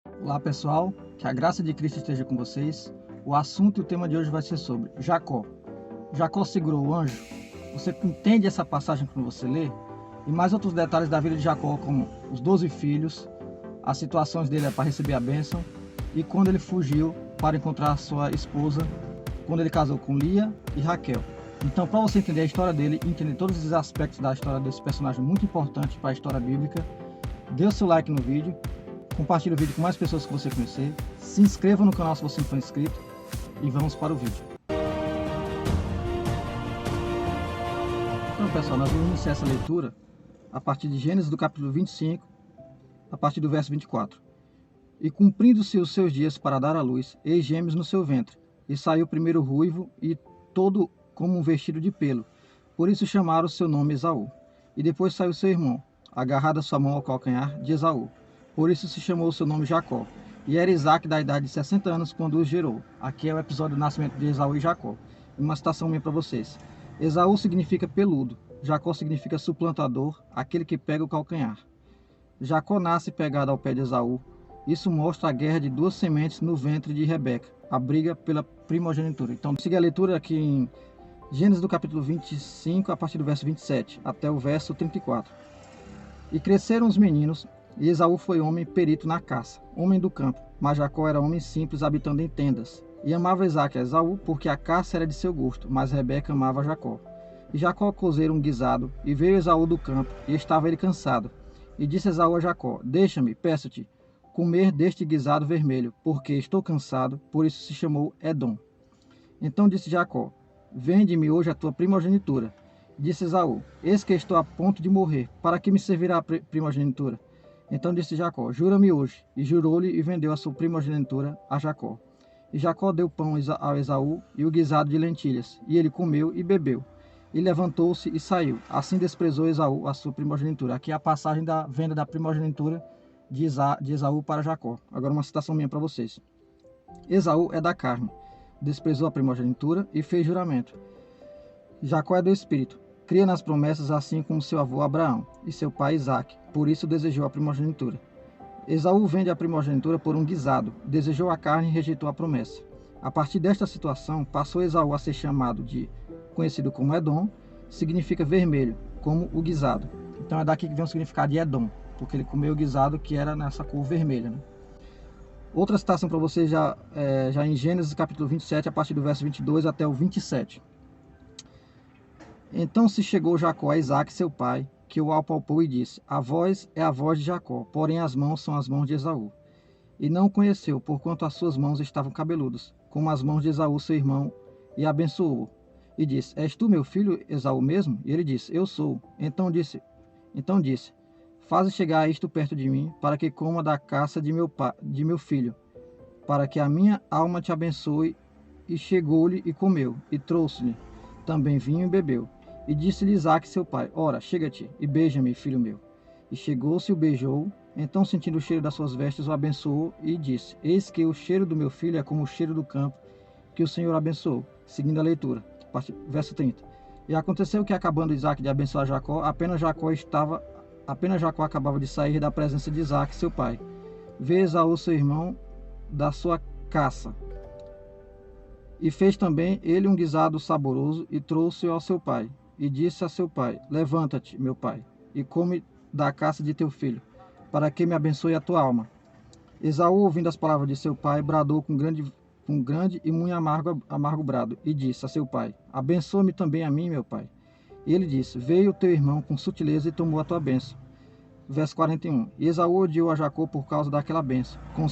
Olá pessoal, que a graça de Cristo esteja com vocês. O assunto e o tema de hoje vai ser sobre Jacó. Jacó segurou o anjo. Você entende essa passagem quando você lê? E mais outros detalhes da vida de Jacó, como os 12 filhos, as situações dele para receber a bênção e quando ele fugiu para encontrar sua esposa, quando ele casou com Lia e Raquel. Então, para você entender a história dele e entender todos os aspectos da história desse personagem muito importante para a história bíblica, dê o seu like no vídeo, compartilhe o vídeo com mais pessoas que você conhecer, se inscreva no canal se você não for inscrito e vamos para o vídeo. Então pessoal, nós vamos iniciar essa leitura a partir de Gênesis do capítulo 25, a partir do verso 24. E cumprindo-se os seus dias para dar à luz, eis gêmeos no seu ventre, e saiu primeiro ruivo e todo como um vestido de pelo, por isso chamaram o seu nome Esaú. E depois saiu seu irmão, agarrado a sua mão ao calcanhar de Esaú. Por isso se chamou o seu nome Jacó. E era Isaac da idade de 60 anos quando os gerou. Aqui é o episódio do nascimento de Esaú e Jacó. Uma citação minha para vocês. Esaú significa peludo. Jacó significa suplantador, aquele que pega o calcanhar. Jacó nasce pegado ao pé de Esaú. Isso mostra a guerra de duas sementes no ventre de Rebeca, a briga pela primogenitura. Então, siga a leitura aqui em Gênesis do capítulo 25, a partir do verso 27, até o verso 34. E cresceram os meninos, e Esaú foi homem perito na caça, homem do campo, mas Jacó era homem simples, habitando em tendas. E amava Isaque a Esaú, porque a caça era de seu gosto, mas Rebeca amava Jacó. E Jacó cozera um guisado, e veio Esaú do campo, e estava ele cansado. E disse Esaú a Jacó: Deixa-me, peço-te, comer deste guisado vermelho, porque estou cansado, por isso se chamou Edom. Então disse Jacó: Vende-me hoje a tua primogenitura. Disse Esaú: Eis que estou a ponto de morrer, para que me servirá a primogenitura? Então disse Jacó: Jura-me hoje. E jurou-lhe e vendeu a sua primogenitura a Jacó. E Jacó deu pão a Esaú e o guisado de lentilhas, e ele comeu e bebeu. E levantou-se e saiu. Assim desprezou Esaú a sua primogenitura. Aqui é a passagem da venda da primogenitura de Esaú para Jacó. Agora uma citação minha para vocês. Esaú é da carne, desprezou a primogenitura e fez juramento. Jacó é do espírito, cria nas promessas assim como seu avô Abraão e seu pai Isaque, por isso desejou a primogenitura. Esaú vende a primogenitura por um guisado, desejou a carne e rejeitou a promessa. A partir desta situação, passou Esaú a ser conhecido como Edom, significa vermelho, como o guisado. Então é daqui que vem o significado de Edom, porque ele comeu o guisado que era nessa cor vermelha, né? Outra citação para vocês já em Gênesis capítulo 27, a partir do verso 22 até o 27. Então se chegou Jacó a Isaque, seu pai, que o apalpou e disse: A voz é a voz de Jacó, porém as mãos são as mãos de Esaú. E não o conheceu, porquanto as suas mãos estavam cabeludas, como as mãos de Esaú, seu irmão, e abençoou-o. E disse: És tu meu filho Esaú mesmo? E ele disse: Eu sou. Então disse: Faze chegar isto perto de mim, para que coma da caça de meu filho, para que a minha alma te abençoe. E chegou-lhe e comeu, e trouxe-lhe também vinho e bebeu. E disse-lhe Isaque, seu pai: Ora, chega-te e beija-me, filho meu. E chegou-se e o beijou. Então, sentindo o cheiro das suas vestes, o abençoou e disse: Eis que o cheiro do meu filho é como o cheiro do campo que o Senhor abençoou. Seguindo a leitura, verso 30. E aconteceu que, acabando Isaque de abençoar Jacó, apenas Jacó acabava de sair da presença de Isaque, seu pai. Vê Esaú, seu irmão, da sua caça. E fez também ele um guisado saboroso e trouxe-o ao seu pai. E disse a seu pai: Levanta-te, meu pai, e come da caça de teu filho, para que me abençoe a tua alma. Esaú, ouvindo as palavras de seu pai, bradou com grande e muito amargo brado, e disse a seu pai: Abençoa-me também a mim, meu pai. E ele disse: Veio o teu irmão com sutileza e tomou a tua bênção. Verso 41. E Esaú odiou a Jacó por causa daquela bênção, com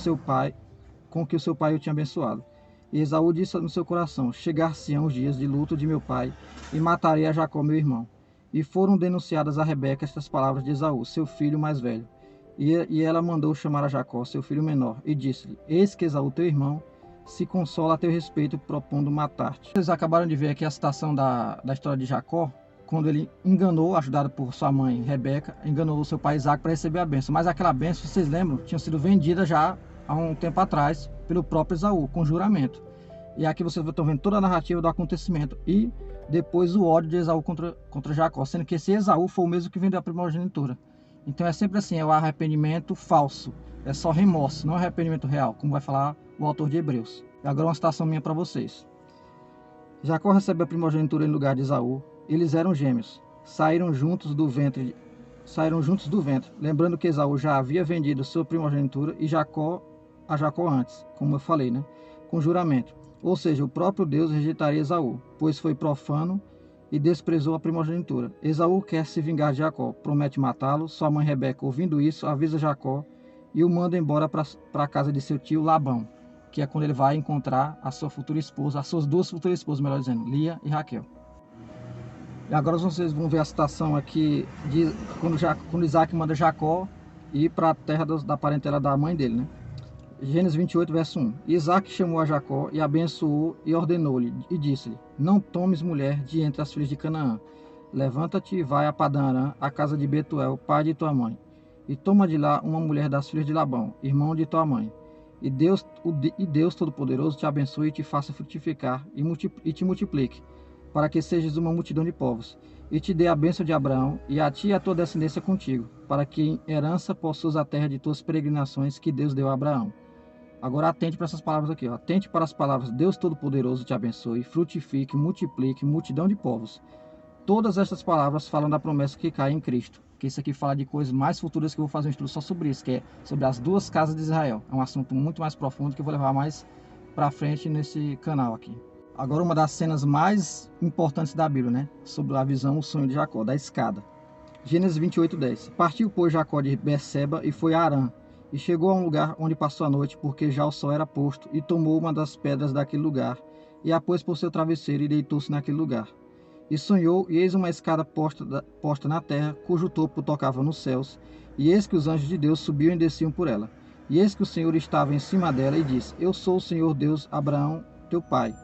que o seu pai o tinha abençoado. E Esaú disse no seu coração: Chegar-se-ão os dias de luto de meu pai, e matarei a Jacó, meu irmão. E foram denunciadas a Rebeca estas palavras de Esaú, seu filho mais velho. E ela mandou chamar a Jacó, seu filho menor, e disse-lhe: Eis que Esaú, teu irmão, se consola a teu respeito, propondo matar-te. Vocês acabaram de ver aqui a citação da história de Jacó, quando ele enganou, ajudado por sua mãe Rebeca, enganou o seu pai Isaque para receber a bênção. Mas aquela bênção, vocês lembram, tinha sido vendida já há um tempo atrás pelo próprio Esaú, com juramento. E aqui vocês estão vendo toda a narrativa do acontecimento e depois o ódio de Esaú contra Jacó, sendo que esse Esaú foi o mesmo que vendeu a primogenitura. Então é sempre assim, é o arrependimento falso. É só remorso, não é arrependimento real, como vai falar o autor de Hebreus. E agora uma citação minha para vocês. Jacó recebe a primogenitura em lugar de Esaú. Eles eram gêmeos. Saíram juntos do ventre. Lembrando que Esaú já havia vendido sua primogenitura e Jacó antes, como eu falei, né? Com juramento. Ou seja, o próprio Deus rejeitaria Esaú, pois foi profano e desprezou a primogenitura. Esaú quer se vingar de Jacó, promete matá-lo. Sua mãe Rebeca, ouvindo isso, avisa Jacó e o manda embora para a casa de seu tio Labão, que é quando ele vai encontrar a sua futura esposa, as suas duas futuras esposas, melhor dizendo, Lia e Raquel. E agora vocês vão ver a citação aqui de quando Isaac manda Jacó ir para a terra da parentela da mãe dele, né? Gênesis 28, verso 1. Isaac chamou a Jacó e abençoou e ordenou-lhe e disse-lhe: Não tomes mulher de entre as filhas de Canaã. Levanta-te e vai a Padã Arã, a casa de Betuel, pai de tua mãe, e toma de lá uma mulher das filhas de Labão, irmão de tua mãe. E Deus Todo-Poderoso te abençoe e te faça frutificar e te multiplique, para que sejas uma multidão de povos, e te dê a bênção de Abraão, e a ti e a tua descendência contigo, para que em herança possuas a terra de tuas peregrinações que Deus deu a Abraão. Agora atente para essas palavras aqui, ó. Atente para as palavras: Deus Todo-Poderoso te abençoe, frutifique, multiplique, multidão de povos. Todas essas palavras falam da promessa que cai em Cristo. Que isso aqui fala de coisas mais futuras, que eu vou fazer um estudo só sobre isso, que é sobre as duas casas de Israel. É um assunto muito mais profundo que eu vou levar mais para frente nesse canal aqui. Agora uma das cenas mais importantes da Bíblia, né? Sobre a visão, o sonho de Jacó, da escada. Gênesis 28, 10. Partiu, pois, Jacó de Berseba e foi a Harã. E chegou a um lugar onde passou a noite, porque já o sol era posto, e tomou uma das pedras daquele lugar, e a pôs por seu travesseiro, e deitou-se naquele lugar. E sonhou, e eis uma escada posta na terra, cujo topo tocava nos céus, e eis que os anjos de Deus subiam e desciam por ela. E eis que o Senhor estava em cima dela, e disse: Eu sou o Senhor Deus Abraão, teu pai,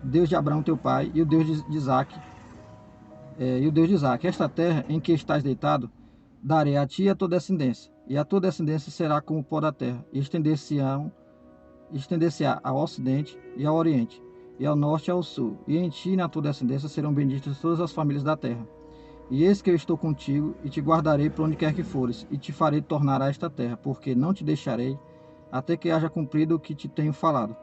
Deus de Abraão, teu pai, e o Deus de Isaque, Esta terra em que estás deitado, darei a ti e a tua descendência, e a tua descendência será como o pó da terra, e estender-se-á ao ocidente e ao oriente, e ao norte e ao sul, e em ti e na tua descendência serão benditas todas as famílias da terra. E eis que eu estou contigo, e te guardarei por onde quer que fores, e te farei tornar a esta terra, porque não te deixarei, até que haja cumprido o que te tenho falado.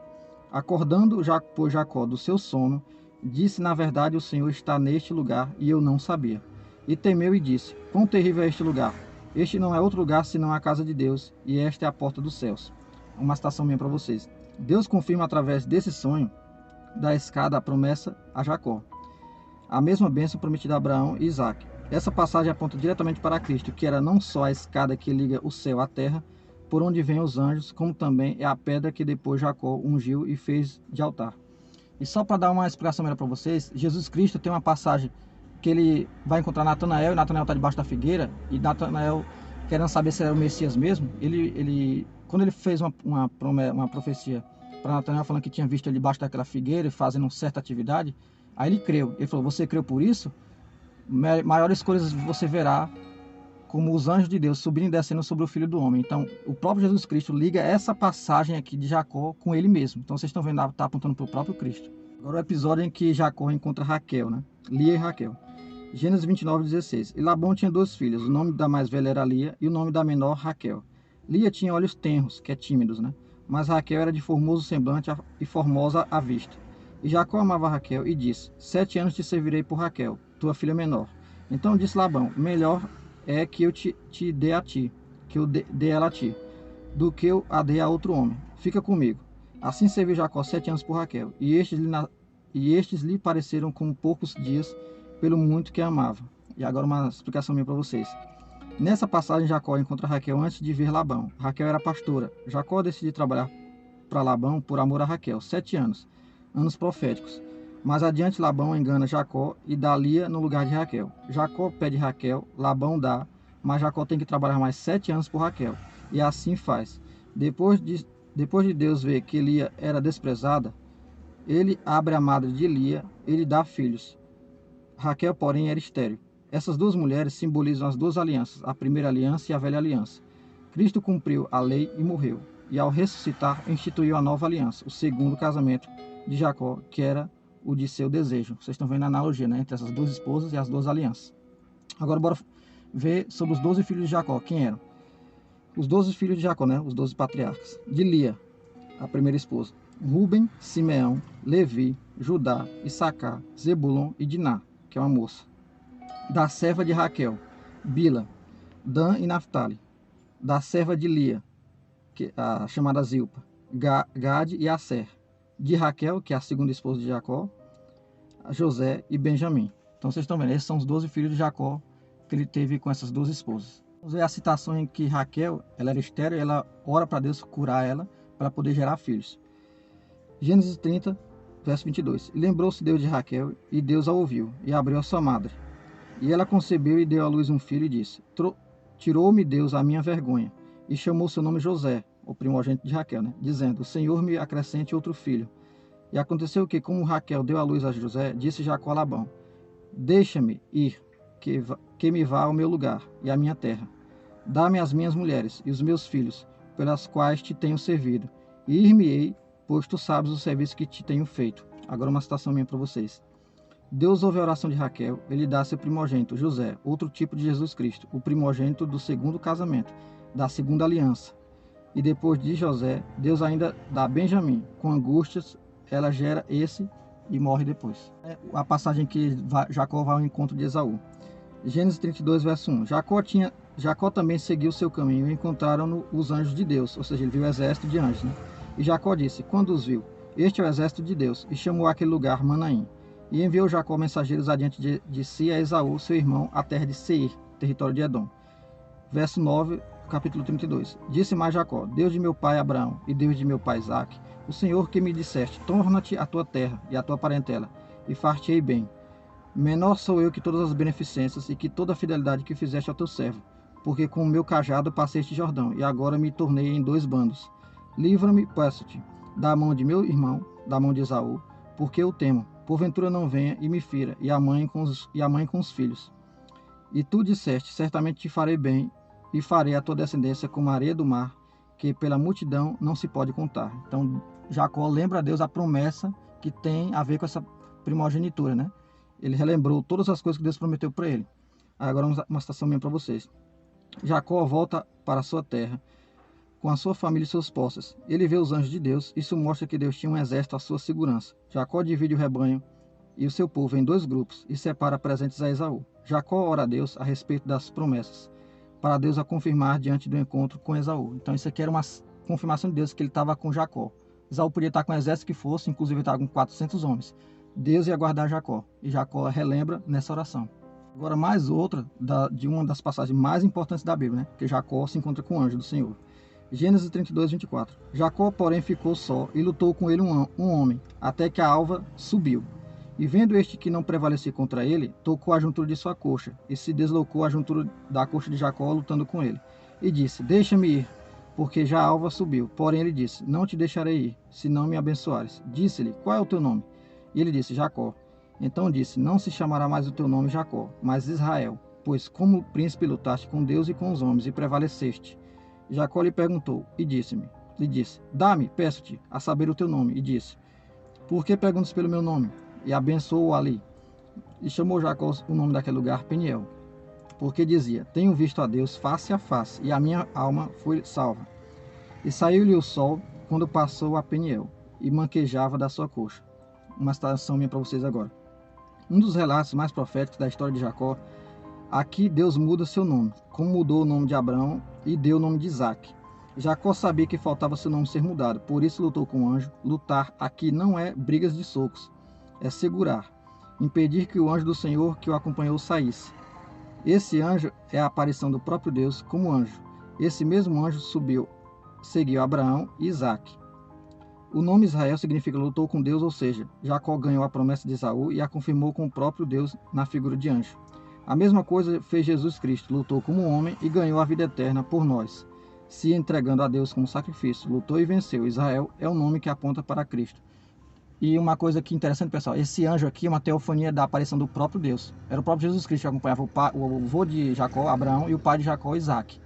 Acordando, pois, Jacó do seu sono, disse: Na verdade, o Senhor está neste lugar, e eu não sabia. E temeu e disse: Quão terrível é este lugar! Este não é outro lugar senão a casa de Deus, e esta é a porta dos céus. Uma citação minha para vocês. Deus confirma através desse sonho da escada a promessa a Jacó, a mesma bênção prometida a Abraão e Isaque. Essa passagem aponta diretamente para Cristo, que era não só a escada que liga o céu à terra, por onde vêm os anjos, como também é a pedra que depois Jacó ungiu e fez de altar. E só para dar uma explicação melhor para vocês, Jesus Cristo tem uma passagem que ele vai encontrar Natanael, e Natanael está debaixo da figueira, e Natanael, querendo saber se era o Messias mesmo, quando ele fez uma profecia para Natanael, falando que tinha visto ele debaixo daquela figueira e fazendo uma certa atividade, aí ele creu. Ele falou: Você creu por isso? Maiores coisas você verá, como os anjos de Deus subindo e descendo sobre o Filho do Homem. Então, o próprio Jesus Cristo liga essa passagem aqui de Jacó com ele mesmo. Então, vocês estão vendo, está apontando para o próprio Cristo. Agora o episódio em que Jacó encontra Raquel, né? Lia e Raquel. Gênesis 29, 16. E Labão tinha duas filhas. O nome da mais velha era Lia e o nome da menor Raquel. Lia tinha olhos tenros, que é tímidos, né? Mas Raquel era de formoso semblante e formosa à vista. E Jacó amava Raquel e disse: 7 anos te servirei por Raquel, tua filha menor. Então disse Labão: Melhor é que eu te dê a ti, que eu dê ela a ti, do que eu a dê a outro homem. Fica comigo. Assim serviu Jacó 7 anos por Raquel, e estes lhe pareceram como poucos dias, pelo muito que a amava. E agora uma explicação minha para vocês. Nessa passagem, Jacó encontra Raquel antes de ver Labão. Raquel era pastora. Jacó decidiu trabalhar para Labão por amor a Raquel. 7 anos, anos proféticos. Mas adiante Labão engana Jacó e dá Lia no lugar de Raquel. Jacó pede Raquel, Labão dá, mas Jacó tem que trabalhar mais 7 anos por Raquel. E assim faz. Depois de Deus ver que Lia era desprezada, ele abre a madre de Lia, ele dá filhos. Raquel, porém, era estéril. Essas duas mulheres simbolizam as duas alianças, a primeira aliança e a velha aliança. Cristo cumpriu a lei e morreu, e ao ressuscitar instituiu a nova aliança, o segundo casamento de Jacó, que era o de seu desejo. Vocês estão vendo a analogia, né, entre essas duas esposas e as duas alianças. Agora bora ver sobre os 12 filhos de Jacó, quem eram. os 12 filhos de Jacó, né? Os 12 patriarcas. De Lia, a primeira esposa. Rúben, Simeão, Levi, Judá, Issacar, Zebulon e Diná, que é uma moça. Da serva de Raquel, Bila, Dan e Naphtali. Da serva de Lia, a chamada Zilpa, Gade e Asser. De Raquel, que é a segunda esposa de Jacó, José e Benjamim. Então vocês estão vendo, esses são os 12 filhos de Jacó que ele teve com essas 12 esposas. Vamos ver a citação em que Raquel, ela era estéril, ela ora para Deus curar ela para poder gerar filhos. Gênesis 30, verso 22. E lembrou-se Deus de Raquel, e Deus a ouviu, e abriu a sua madre. E ela concebeu e deu à luz um filho, e disse: Tirou-me Deus a minha vergonha, e chamou seu nome José, o primogênito de Raquel, né? Dizendo: O Senhor me acrescente outro filho. E aconteceu que, como Raquel deu à luz a José, disse Jacó a Labão: Deixa-me ir, que me vá ao meu lugar e à minha terra. Dá-me as minhas mulheres e os meus filhos, pelas quais te tenho servido, e ir-me-ei, pois tu sabes o serviço que te tenho feito. Agora uma citação minha para vocês. Deus ouve a oração de Raquel, ele dá seu primogênito, José, outro tipo de Jesus Cristo, o primogênito do segundo casamento, da segunda aliança. E depois de José, Deus ainda dá Benjamim, com angústias, ela gera esse e morre depois. É a passagem que Jacó vai ao encontro de Esaú. Gênesis 32, verso 1. Jacó também seguiu seu caminho e encontraram-no os anjos de Deus, ou seja, ele viu o exército de anjos, né? E Jacó disse, quando os viu, este é o exército de Deus, e chamou aquele lugar Manaim. E enviou Jacó mensageiros adiante de si a Esaú, seu irmão, à terra de Seir, território de Edom. Verso 9, capítulo 32. Disse mais Jacó, Deus de meu pai Abraão e Deus de meu pai Isaque, o Senhor que me disseste, torna-te a tua terra e a tua parentela, e far-te-ei bem. Menor sou eu que todas as beneficências e que toda a fidelidade que fizeste ao teu servo, porque com o meu cajado passei este Jordão, e agora me tornei em 2 bandos. Livra-me, peço-te, da mão de meu irmão, da mão de Esaú, porque eu temo, porventura não venha e me fira, e a mãe com os filhos. E tu disseste, certamente te farei bem, e farei a tua descendência como a areia do mar, que pela multidão não se pode contar. Então, Jacó lembra a Deus a promessa que tem a ver com essa primogenitura, né? Ele relembrou todas as coisas que Deus prometeu para ele. Agora uma citação minha para vocês. Jacó volta para a sua terra, com a sua família e seus posses. Ele vê os anjos de Deus, isso mostra que Deus tinha um exército à sua segurança. Jacó divide o rebanho e o seu povo em 2 grupos e separa presentes a Esaú. Jacó ora a Deus a respeito das promessas, para Deus a confirmar diante do encontro com Esaú. Então isso aqui era uma confirmação de Deus que ele estava com Jacó. Esaú podia estar com o exército que fosse, inclusive ele estava com 400 homens. Deus ia guardar Jacó, e Jacó relembra nessa oração. Agora mais outra de uma das passagens mais importantes da Bíblia, né? Que Jacó se encontra com o anjo do Senhor. Gênesis 32, 24. Jacó, porém, ficou só e lutou com ele um homem, até que a alva subiu. E vendo este que não prevalecia contra ele, tocou a juntura de sua coxa, e se deslocou a juntura da coxa de Jacó, lutando com ele. E disse, deixa-me ir, porque já a alva subiu. Porém ele disse, não te deixarei ir, se não me abençoares. Disse-lhe, qual é o teu nome? E ele disse, Jacó. Então disse, não se chamará mais o teu nome Jacó, mas Israel, pois como príncipe lutaste com Deus e com os homens, e prevaleceste. Jacó lhe perguntou, e lhe disse, dá-me, peço-te, a saber o teu nome. E disse, por que perguntas pelo meu nome? E abençoou-o ali. E chamou Jacó o nome daquele lugar Peniel, porque dizia, tenho visto a Deus face a face, e a minha alma foi salva. E saiu-lhe o sol quando passou a Peniel, e manquejava da sua coxa. Uma citação minha para vocês agora. Um dos relatos mais proféticos da história de Jacó, aqui Deus muda seu nome, como mudou o nome de Abraão e deu o nome de Isaque. Jacó sabia que faltava seu nome ser mudado, por isso lutou com o anjo. Lutar aqui não é brigas de socos, é segurar, impedir que o anjo do Senhor que o acompanhou saísse. Esse anjo é a aparição do próprio Deus como anjo. Esse mesmo anjo seguiu Abraão e Isaque. O nome Israel significa lutou com Deus, ou seja, Jacó ganhou a promessa de Esaú e a confirmou com o próprio Deus na figura de anjo. A mesma coisa fez Jesus Cristo, lutou como homem e ganhou a vida eterna por nós, se entregando a Deus como sacrifício, lutou e venceu. Israel é o nome que aponta para Cristo. E uma coisa que interessante, pessoal, esse anjo aqui é uma teofania da aparição do próprio Deus. Era o próprio Jesus Cristo que acompanhava o avô de Jacó, Abraão, e o pai de Jacó, Isaque.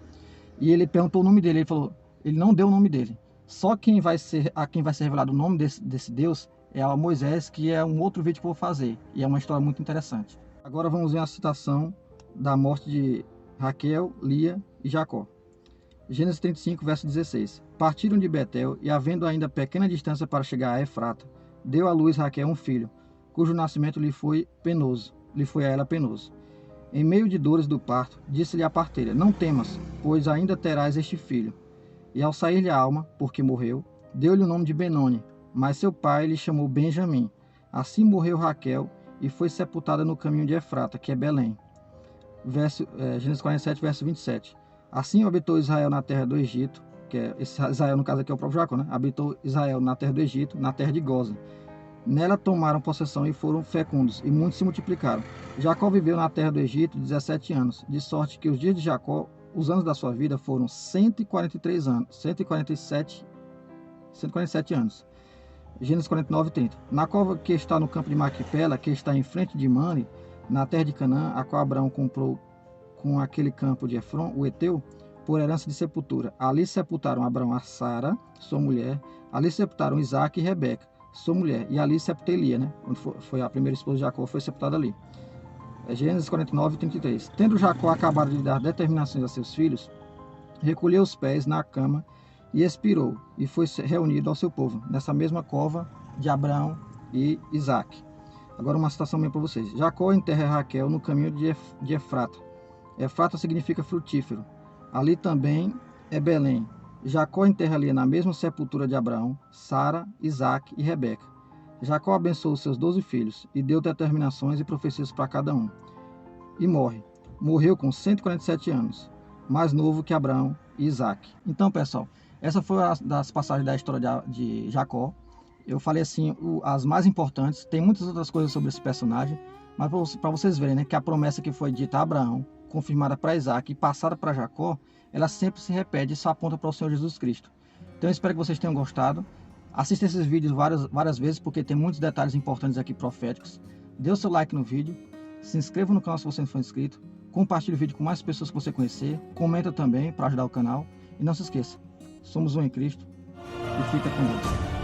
E ele perguntou o nome dele, ele falou, ele não deu o nome dele. Só a quem vai ser revelado o nome desse Deus é a Moisés, que é um outro vídeo que eu vou fazer. E é uma história muito interessante. Agora vamos ver a citação da morte de Raquel, Lia e Jacó. Gênesis 35, verso 16. Partiram de Betel e, havendo ainda pequena distância para chegar a Efrata, deu à luz Raquel um filho, cujo nascimento lhe foi a ela penoso. Em meio de dores do parto, disse-lhe a parteira: Não temas, pois ainda terás este filho. E ao sair-lhe a alma, porque morreu, deu-lhe o nome de Benoni, mas seu pai lhe chamou Benjamim. Assim morreu Raquel e foi sepultada no caminho de Efrata, que é Belém. Gênesis 47, verso 27. Assim habitou Israel na terra do Egito, que é esse Israel, no caso aqui é o próprio Jacó, né? Habitou Israel na terra do Egito, na terra de Gósen. Nela tomaram possessão e foram fecundos, e muitos se multiplicaram. Jacó viveu na terra do Egito 17 anos, de sorte que os dias de Jacó, os anos da sua vida, foram 147 anos. Gênesis 49, 30. Na cova que está no campo de Maquipela, que está em frente de Mane, na terra de Canaã, a qual Abraão comprou com aquele campo de Efron, o Eteu, por herança de sepultura. Ali sepultaram Abraão a Sara, sua mulher. Ali sepultaram Isaque e Rebeca, sua mulher. E ali sepultei Lia, né? Onde foi a primeira esposa de Jacó, foi sepultada ali. Gênesis 49, 33. Tendo Jacó acabado de dar determinações a seus filhos, recolheu os pés na cama e expirou, e foi reunido ao seu povo, nessa mesma cova de Abraão e Isaque. Agora uma citação minha para vocês. Jacó enterra Raquel no caminho de Efrata. Efrata significa frutífero. Ali também é Belém. Jacó enterra ali na mesma sepultura de Abraão, Sara, Isaque e Rebeca. Jacó abençoou seus 12 filhos e deu determinações e profecias para cada um. E morre. Morreu com 147 anos, mais novo que Abraão e Isaque. Então, pessoal, essa foi uma das passagens da história de Jacó. Eu falei assim, as mais importantes. Tem muitas outras coisas sobre esse personagem, mas para vocês verem, né, que a promessa que foi dita a Abraão, confirmada para Isaque e passada para Jacó, ela sempre se repete e só aponta para o Senhor Jesus Cristo. Então eu espero que vocês tenham gostado. Assista esses vídeos várias vezes, porque tem muitos detalhes importantes aqui proféticos. Dê o seu like no vídeo, se inscreva no canal se você não for inscrito, compartilhe o vídeo com mais pessoas que você conhecer, comenta também para ajudar o canal. E não se esqueça, somos um em Cristo e fica com Deus.